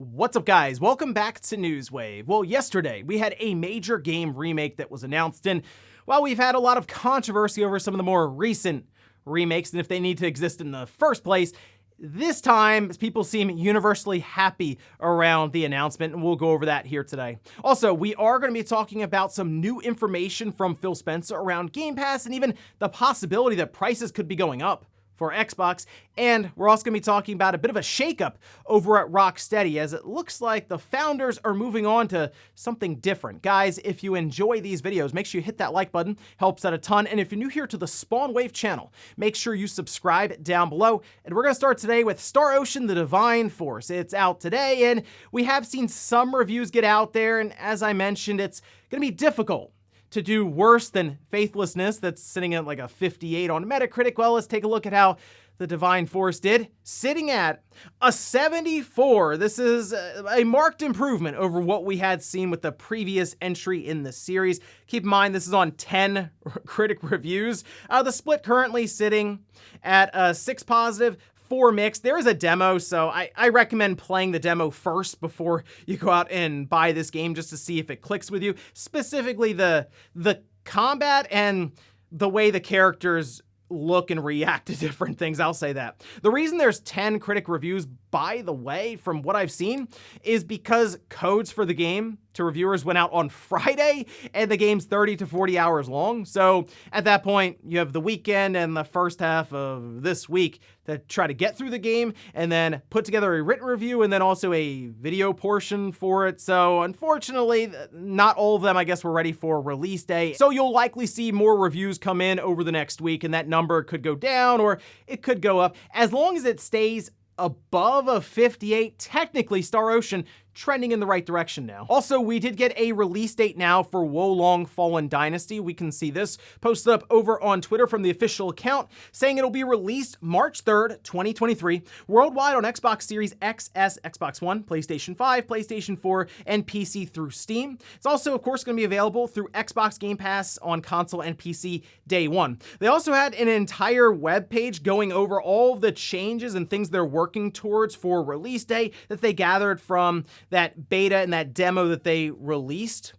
What's up, guys? Welcome back to Newswave. Well, yesterday we had a major game remake that was announced, and while we've had a lot of controversy over some of the more recent remakes and if they need to exist in the first place, this time people seem universally happy around the announcement, and we'll go over that here today. Also, we are going to be talking about some new information from Phil Spencer around Game Pass and even the possibility that prices could be going up for Xbox, and we're also going to be talking about a bit of a shakeup over at Rocksteady, as it looks like the founders are moving on to something different. Guys, if you enjoy these videos, make sure you hit that like button, helps out a ton, and if you're new here to the Spawn Wave channel, make sure you subscribe down below. And we're going to start today with Star Ocean: The Divine Force. It's out today, and we have seen some reviews get out there, and as I mentioned, it's going to be difficult to do worse than Faithlessness, that's sitting at like a 58 on Metacritic. Well, let's take a look at how The Divine Force did, sitting at a 74. This is a marked improvement over what we had seen with the previous entry in the series. Keep in mind, this is on 10 critic reviews. The split currently sitting at 6 positive, 4 mixed. There is a demo, so I recommend playing the demo first before you go out and buy this game, just to see if it clicks with you. Specifically the combat and the way the characters look and react to different things, I'll say that. The reason there's 10 critic reviews, by the way, from what I've seen, is because codes for the game to reviewers went out on Friday, and the game's 30 to 40 hours long. So at that point, you have the weekend and the first half of this week to try to get through the game and then put together a written review and then also a video portion for it. So unfortunately, not all of them, I guess, were ready for release day. So you'll likely see more reviews come in over the next week, and that number could go down or it could go up. As long as it stays above a 58, technically Star Ocean trending in the right direction now. Also, we did get a release date now for Wo Long Fallen Dynasty. We can see this posted up over on Twitter from the official account, saying it'll be released March 3rd, 2023, worldwide on Xbox Series XS, Xbox One, PlayStation 5, PlayStation 4, and PC through Steam. It's also, of course, going to be available through Xbox Game Pass on console and PC day one. They also had an entire web page going over all of the changes and things they're working towards for release day that they gathered from that beta and that demo that they released.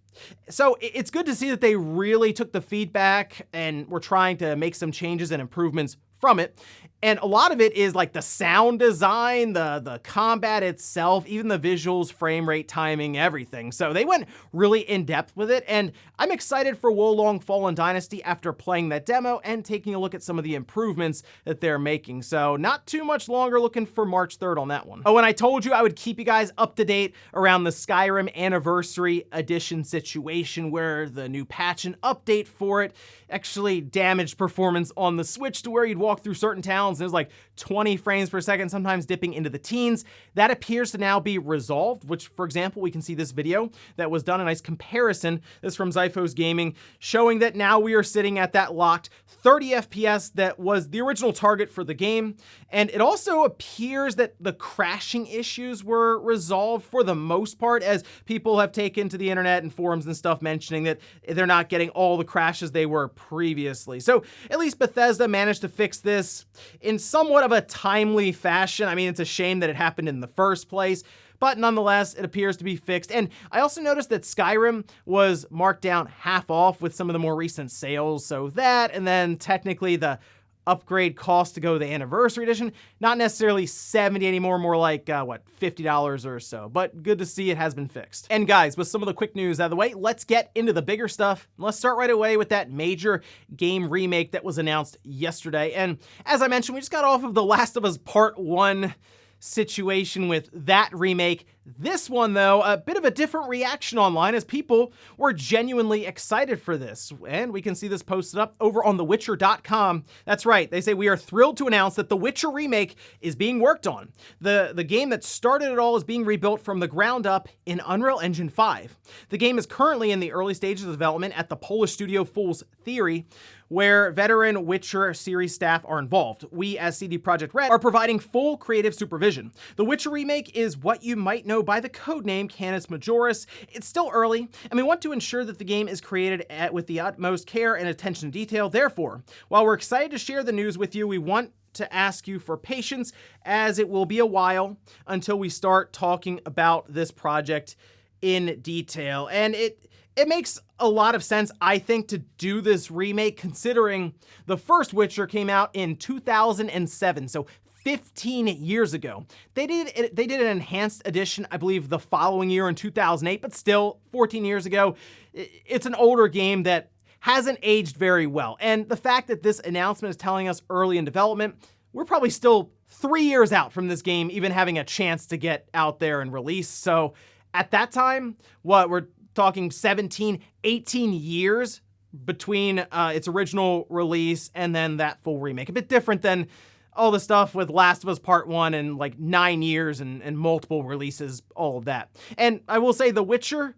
So it's good to see that they really took the feedback and were trying to make some changes and improvements from it. And a lot of it is like the sound design, the combat itself, even the visuals, frame rate, timing, everything. So they went really in depth with it, and I'm excited for Wo Long Fallen Dynasty after playing that demo and taking a look at some of the improvements that they're making. So not too much longer, looking for March 3rd on that one. Oh, and I told you I would keep you guys up to date around the Skyrim Anniversary Edition situation, where the new patch and update for it actually damaged performance on the Switch to where you'd walk through certain towns and it was like 20 frames per second, sometimes dipping into the teens. That appears to now be resolved, which, for example, we can see this video that was done, a nice comparison. This is from Zyphos Gaming, showing that now we are sitting at that locked 30 FPS that was the original target for the game. And it also appears that the crashing issues were resolved for the most part, as people have taken to the internet and forums and stuff mentioning that they're not getting all the crashes they were previously. So at least Bethesda managed to fix this in somewhat of a timely fashion. I mean, it's a shame that it happened in the first place, but nonetheless, it appears to be fixed. And I also noticed that Skyrim was marked down half off with some of the more recent sales. So that, and then technically the upgrade cost to go to the Anniversary Edition, not necessarily 70 anymore, more like, $50 or so. But good to see it has been fixed. And guys, with some of the quick news out of the way, let's get into the bigger stuff. Let's start right away with that major game remake that was announced yesterday. And as I mentioned, we just got off of The Last of Us Part 1 situation with that remake. This one, though, a bit of a different reaction online, as people were genuinely excited for this. And we can see this posted up over on thewitcher.com. That's right, they say, we are thrilled to announce that The Witcher remake is being worked on. The game that started it all is being rebuilt from the ground up in Unreal Engine 5. The game is currently in the early stages of development at the Polish studio Fool's Theory, where veteran Witcher series staff are involved. We, as CD Projekt Red, are providing full creative supervision. The Witcher remake is what you might know by the codename Canis Majoris. It's still early, and we want to ensure that the game is created with the utmost care and attention to detail. Therefore, while we're excited to share the news with you, we want to ask you for patience, as it will be a while until we start talking about this project in detail. And it makes a lot of sense, I think, to do this remake, considering the first Witcher came out in 2007, so 15 years ago. They did an enhanced edition, I believe, the following year in 2008, but still 14 years ago. It's an older game that hasn't aged very well. And the fact that this announcement is telling us early in development, we're probably still 3 years out from this game even having a chance to get out there and release. So at that time, we're talking 17, 18 years between its original release and then that full remake. A bit different than all the stuff with Last of Us Part 1 and like 9 years and multiple releases, all of that. And I will say The Witcher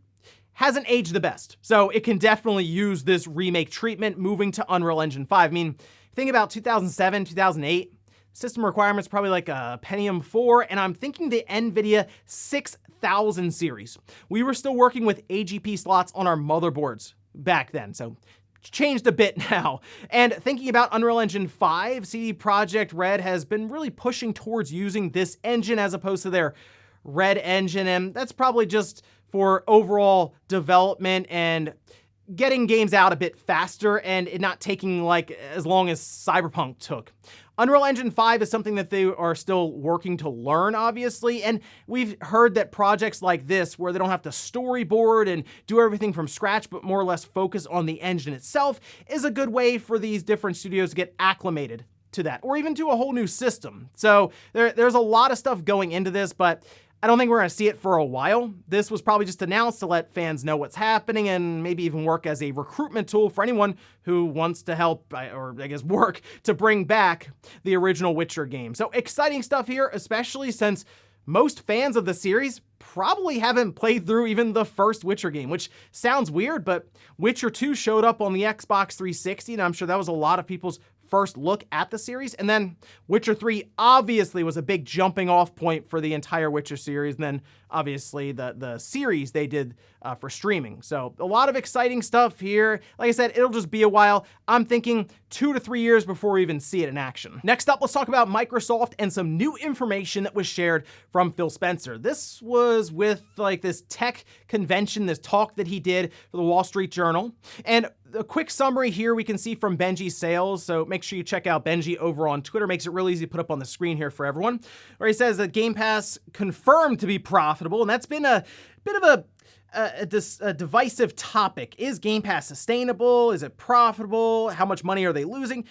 hasn't aged the best, so it can definitely use this remake treatment moving to Unreal Engine 5. I mean, think about 2007, 2008, system requirements probably like a Pentium 4, and I'm thinking the NVIDIA 6000 series. We were still working with AGP slots on our motherboards back then, so changed a bit now. And thinking about Unreal Engine 5, CD Projekt Red has been really pushing towards using this engine as opposed to their Red engine, and that's probably just for overall development and getting games out a bit faster and it not taking like as long as Cyberpunk took. Unreal Engine 5 is something that they are still working to learn, obviously, and we've heard that projects like this, where they don't have to storyboard and do everything from scratch, but more or less focus on the engine itself, is a good way for these different studios to get acclimated to that, or even to a whole new system. So there's a lot of stuff going into this, but I don't think we're going to see it for a while. This was probably just announced to let fans know what's happening and maybe even work as a recruitment tool for anyone who wants to help, or I guess work, to bring back the original Witcher game. So exciting stuff here, especially since most fans of the series probably haven't played through even the first Witcher game, which sounds weird, but Witcher 2 showed up on the Xbox 360, and I'm sure that was a lot of people's first look at the series. And then Witcher 3 obviously was a big jumping off point for the entire Witcher series. And then obviously the series they did for streaming. So a lot of exciting stuff here. Like I said, it'll just be a while. I'm thinking 2 to 3 years before we even see it in action. Next up, let's talk about Microsoft and some new information that was shared from Phil Spencer. This was with like this tech convention, this talk that he did for the Wall Street Journal. And a quick summary here we can see from Benji Sales, so make sure you check out Benji over on Twitter. Makes it really easy to put up on the screen here for everyone, where he says that Game Pass confirmed to be profitable, and that's been a bit of a divisive topic. Is Game Pass sustainable? Is it profitable? How much money are they losing?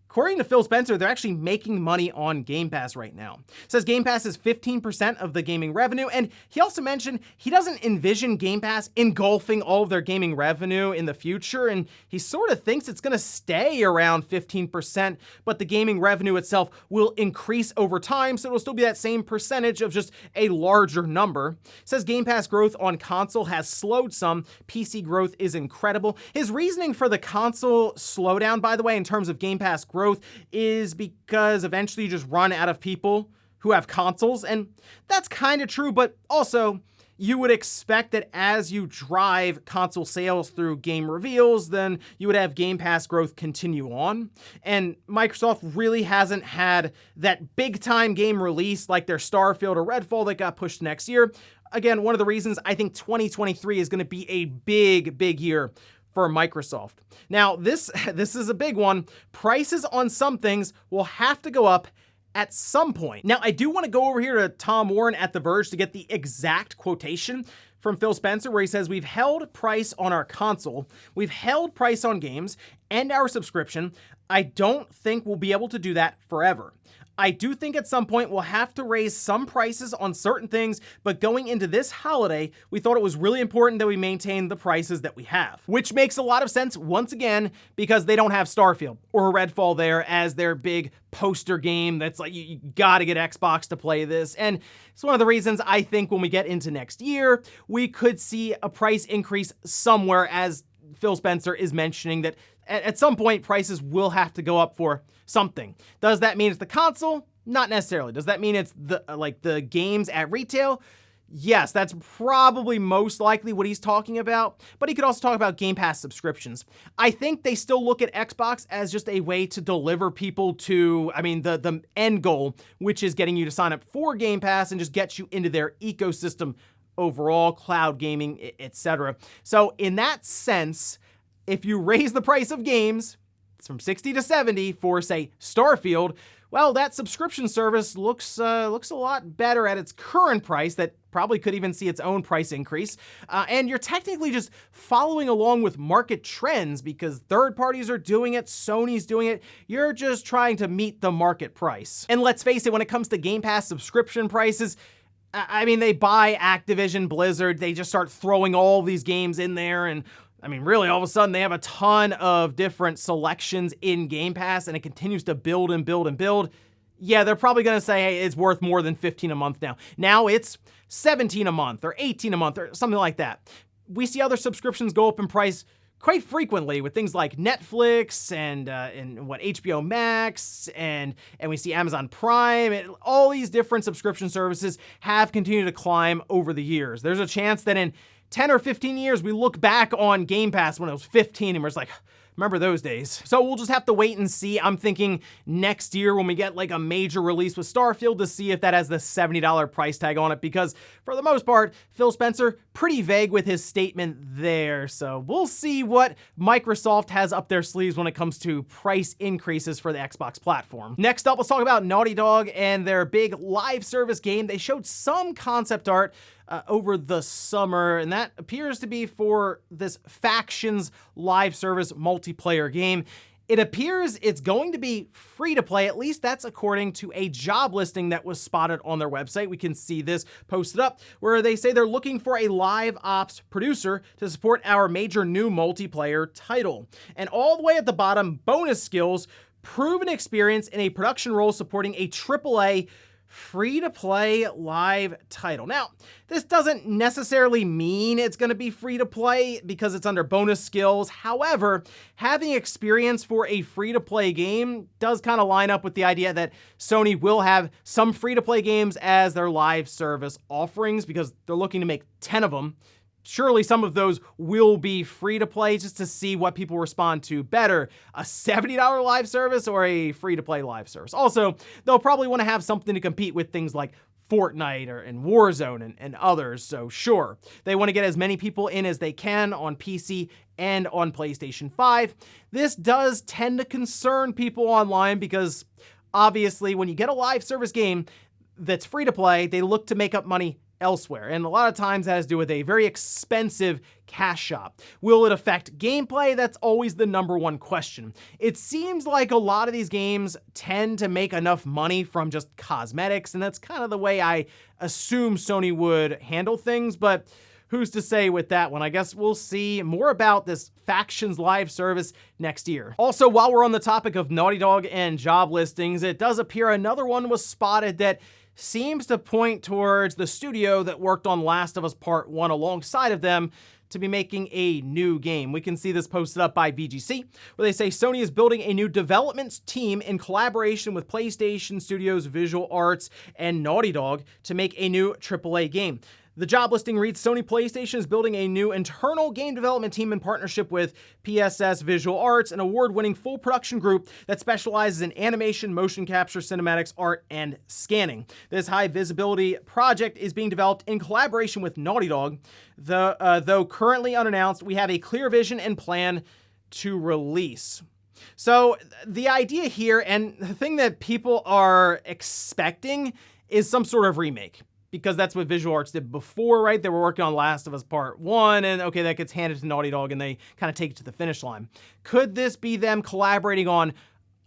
According to Phil Spencer, they're actually making money on Game Pass right now. It says Game Pass is 15% of the gaming revenue, and he also mentioned he doesn't envision Game Pass engulfing all of their gaming revenue in the future, and he sort of thinks it's going to stay around 15%, but the gaming revenue itself will increase over time, so it'll still be that same percentage of just a larger number. It says Game Pass growth on console has slowed some. PC growth is incredible. His reasoning for the console slowdown, by the way, in terms of Game Pass growth, is because eventually you just run out of people who have consoles, and that's kind of true, but also you would expect that as you drive console sales through game reveals, then you would have Game Pass growth continue on. And Microsoft really hasn't had that big time game release like their Starfield or Redfall that got pushed next year. Again, one of the reasons I think 2023 is going to be a big year for Microsoft. Now, this is a big one. Prices on some things will have to go up at some point. Now, I do want to go over here to Tom Warren at The Verge to get the exact quotation from Phil Spencer, where he says, "We've held price on our console, we've held price on games and our subscription. I don't think we'll be able to do that forever. I do think at some point we'll have to raise some prices on certain things, but going into this holiday, we thought it was really important that we maintain the prices that we have." Which makes a lot of sense, once again, because they don't have Starfield or Redfall there as their big poster game that's like, you gotta get Xbox to play this. And it's one of the reasons I think when we get into next year, we could see a price increase somewhere, as Phil Spencer is mentioning that at some point prices will have to go up for something. Does that mean it's the console? Not necessarily. Does that mean it's the games at retail? Yes, that's probably most likely what he's talking about, but he could also talk about Game Pass subscriptions. I think they still look at Xbox as just a way to deliver people to, the end goal, which is getting you to sign up for Game Pass and just get you into their ecosystem overall, cloud gaming, etc. So in that sense, if you raise the price of games, it's from 60 to 70 for, say, Starfield, well, that subscription service looks a lot better at its current price that probably could even see its own price increase. And you're technically just following along with market trends because third parties are doing it, Sony's doing it. You're just trying to meet the market price. And let's face it, when it comes to Game Pass subscription prices, they buy Activision, Blizzard, they just start throwing all these games in there, and really, all of a sudden, they have a ton of different selections in Game Pass, and it continues to build and build and build. Yeah, they're probably going to say, hey, it's worth more than $15 a month now. Now it's $17 a month or $18 a month or something like that. We see other subscriptions go up in price quite frequently with things like Netflix and HBO Max, and we see Amazon Prime, and all these different subscription services have continued to climb over the years. There's a chance that in 10 or 15 years, we look back on Game Pass when it was 15 and we're just like, remember those days. So we'll just have to wait and see. I'm thinking next year when we get like a major release with Starfield to see if that has the $70 price tag on it, because for the most part, Phil Spencer, pretty vague with his statement there. So we'll see what Microsoft has up their sleeves when it comes to price increases for the Xbox platform. Next up, let's talk about Naughty Dog and their big live service game. They showed some concept art over the summer, and that appears to be for this Factions live service multiplayer game. It appears it's going to be free to play, at least that's according to a job listing that was spotted on their website. We can see this posted up where they say they're looking for a live ops producer to support our major new multiplayer title. And all the way at the bottom, bonus skills, proven experience in a production role supporting a AAA free-to-play live title. Now, this doesn't necessarily mean it's going to be free-to-play because it's under bonus skills. However, having experience for a free-to-play game does kind of line up with the idea that Sony will have some free-to-play games as their live service offerings because they're looking to make 10 of them. Surely some of those will be free to play just to see what people respond to better, a $70 live service or a free to play live service. Also, they'll probably want to have something to compete with things like Fortnite and Warzone and others. So sure, they want to get as many people in as they can on PC and on PlayStation 5. This does tend to concern people online because obviously when you get a live service game that's free to play, they look to make up money elsewhere. And a lot of times that has to do with a very expensive cash shop. Will it affect gameplay? That's always the number one question. It seems like a lot of these games tend to make enough money from just cosmetics, and that's kind of the way I assume Sony would handle things, but who's to say with that one? I guess we'll see more about this Factions live service next year. Also, while we're on the topic of Naughty Dog and job listings, it does appear another one was spotted that seems to point towards the studio that worked on Last of Us Part 1 alongside of them to be making a new game. We can see this posted up by VGC, where they say Sony is building a new development team in collaboration with PlayStation Studios, Visual Arts, and Naughty Dog to make a new AAA game. The job listing reads, Sony PlayStation is building a new internal game development team in partnership with PSS Visual Arts, an award-winning full production group that specializes in animation, motion capture, cinematics, art, and scanning. This high-visibility project is being developed in collaboration with Naughty Dog. Though currently unannounced, we have a clear vision and plan to release. So the idea here, and the thing that people are expecting, is some sort of remake. Because that's what Visual Arts did before, right? They were working on Last of Us Part 1, and okay, that gets handed to Naughty Dog, and they kind of take it to the finish line. Could this be them collaborating on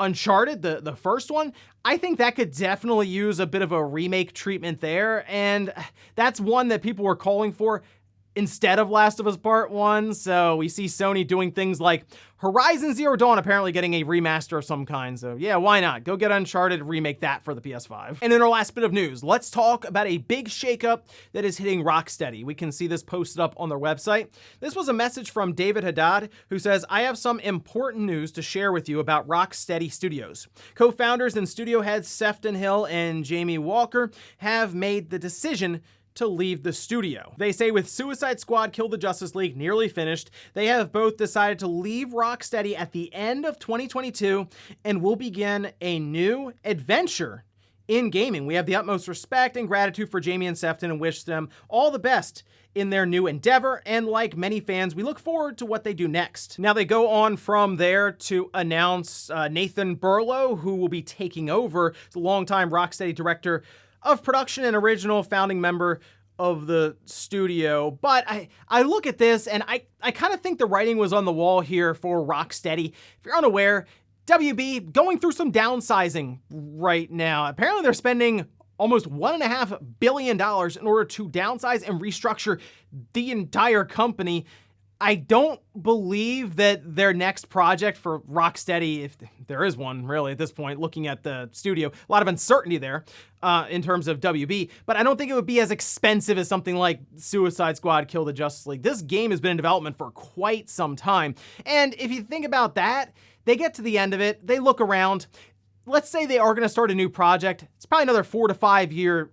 Uncharted, the first one? I think that could definitely use a bit of a remake treatment there, and that's one that people were calling for instead of Last of Us Part 1, so we see Sony doing things like Horizon Zero Dawn apparently getting a remaster of some kind, so yeah, why not? Go get Uncharted, remake that for the PS5. And in our last bit of news, let's talk about a big shakeup that is hitting Rocksteady. We can see this posted up on their website. This was a message from David Haddad, who says, I have some important news to share with you about Rocksteady Studios. Co-founders and studio heads Sefton Hill and Jamie Walker have made the decision to leave the studio. They say with Suicide Squad Kill the Justice League nearly finished, they have both decided to leave Rocksteady at the end of 2022 and will begin a new adventure in gaming. We have the utmost respect and gratitude for Jamie and Sefton and wish them all the best in their new endeavor, and like many fans, we look forward to what they do next. Now they go on from there to announce Nathan Burlow, who will be taking over, the longtime Rocksteady director of production and original founding member of the studio. But I look at this and I kind of think the writing was on the wall here for Rocksteady. If you're unaware, WB going through some downsizing right now. Apparently they're spending almost $1.5 billion in order to downsize and restructure the entire company. I don't believe that their next project for Rocksteady, if there is one really at this point, looking at the studio, a lot of uncertainty there in terms of WB, but I don't think it would be as expensive as something like Suicide Squad Kill the Justice League. This game has been in development for quite some time. And if you think about that, they get to the end of it, they look around, let's say they are going to start a new project. It's probably another 4 to 5 year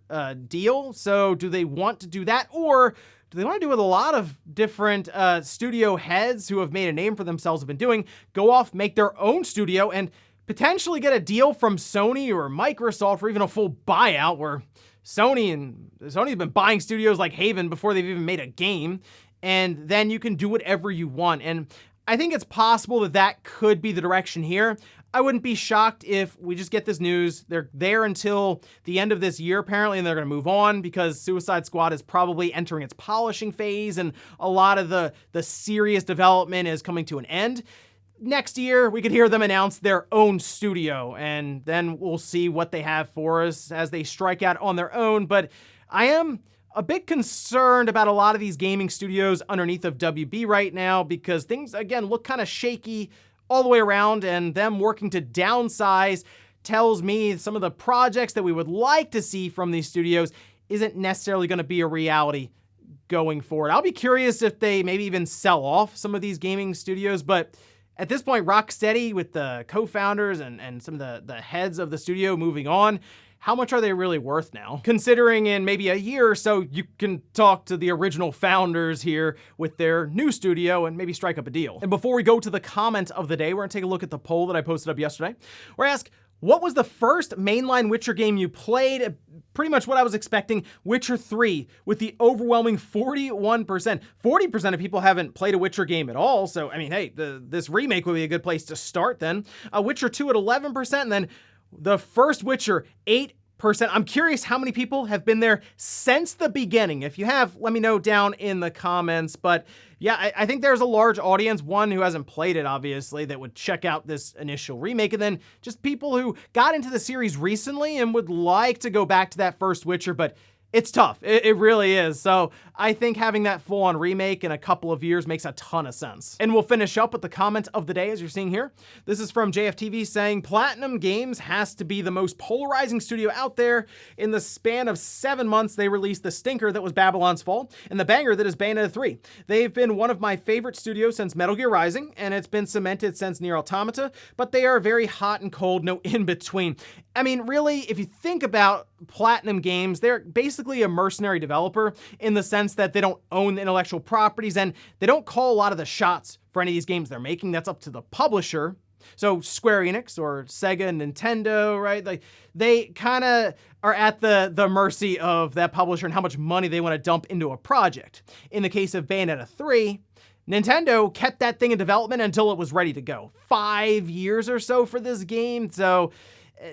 deal. So do they want to do that? Or do they want to do what a lot of different studio heads who have made a name for themselves have been doing? Go off, make their own studio, and potentially get a deal from Sony or Microsoft, or even a full buyout where Sony's been buying studios like Haven before they've even made a game. And then you can do whatever you want. And I think it's possible that that could be the direction here. I wouldn't be shocked if we just get this news. They're there until the end of this year, apparently, and they're going to move on because Suicide Squad is probably entering its polishing phase and a lot of the serious development is coming to an end. Next year, we could hear them announce their own studio, and then we'll see what they have for us as they strike out on their own. But I am a bit concerned about a lot of these gaming studios underneath of WB right now because things, again, look kind of shaky all the way around, and them working to downsize tells me some of the projects that we would like to see from these studios isn't necessarily going to be a reality going forward. I'll be curious if they maybe even sell off some of these gaming studios, but at this point, Rocksteady with the co-founders and some of the heads of the studio moving on, how much are they really worth now? Considering in maybe a year or so, you can talk to the original founders here with their new studio and maybe strike up a deal. And before we go to the comment of the day, we're gonna take a look at the poll that I posted up yesterday, where I asked, what was the first mainline Witcher game you played? Pretty much what I was expecting, Witcher 3, with the overwhelming 41%. 40% of people haven't played a Witcher game at all, so I mean, hey, this remake would be a good place to start then. Witcher 2 at 11%, and then the first Witcher, 8%. I'm curious how many people have been there since the beginning. If you have, let me know down in the comments. But yeah, I think there's a large audience, one who hasn't played it, obviously, that would check out this initial remake, and then just people who got into the series recently and would like to go back to that first Witcher, but it's tough. It really is. So I think having that full-on remake in a couple of years makes a ton of sense. And we'll finish up with the comment of the day, as you're seeing here. This is from JFTV saying, Platinum Games has to be the most polarizing studio out there. In the span of 7 months, they released the stinker that was Babylon's Fall and the banger that is Bayonetta 3. They've been one of my favorite studios since Metal Gear Rising, and it's been cemented since Nier Automata, but they are very hot and cold, no in between. I mean, really, if you think about Platinum Games, they're basically a mercenary developer in the sense that they don't own the intellectual properties and they don't call a lot of the shots for any of these games they're making. That's up to the publisher. So Square Enix or Sega and Nintendo, right? Like they kind of are at the mercy of that publisher and how much money they want to dump into a project. In the case of Bayonetta 3, Nintendo kept that thing in development until it was ready to go. 5 years or so for this game. So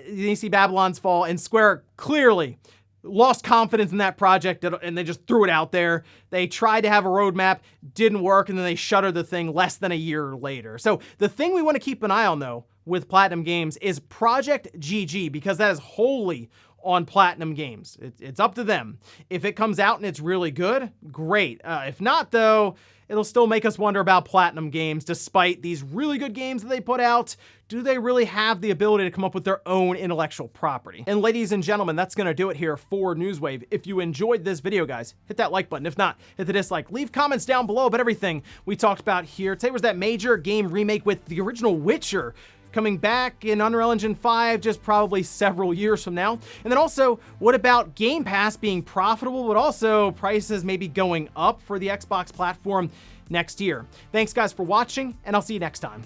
you see Babylon's Fall, and Square clearly lost confidence in that project and they just threw it out there. They tried to have a roadmap, didn't work, and then they shuttered the thing less than a year later. So the thing we want to keep an eye on, though, with Platinum Games is Project GG, because that is wholly on Platinum Games. It's up to them. If it comes out and it's really good, great. If not, though, it'll still make us wonder about Platinum Games. Despite these really good games that they put out, do they really have the ability to come up with their own intellectual property? And ladies and gentlemen, that's gonna do it here for Newswave. If you enjoyed this video, guys, hit that like button. If not, hit the dislike. Leave comments down below about everything we talked about here. Today was that major game remake with the original Witcher coming back in Unreal Engine 5 just probably several years from now? And then also, what about Game Pass being profitable, but also prices maybe going up for the Xbox platform next year? Thanks guys for watching, and I'll see you next time.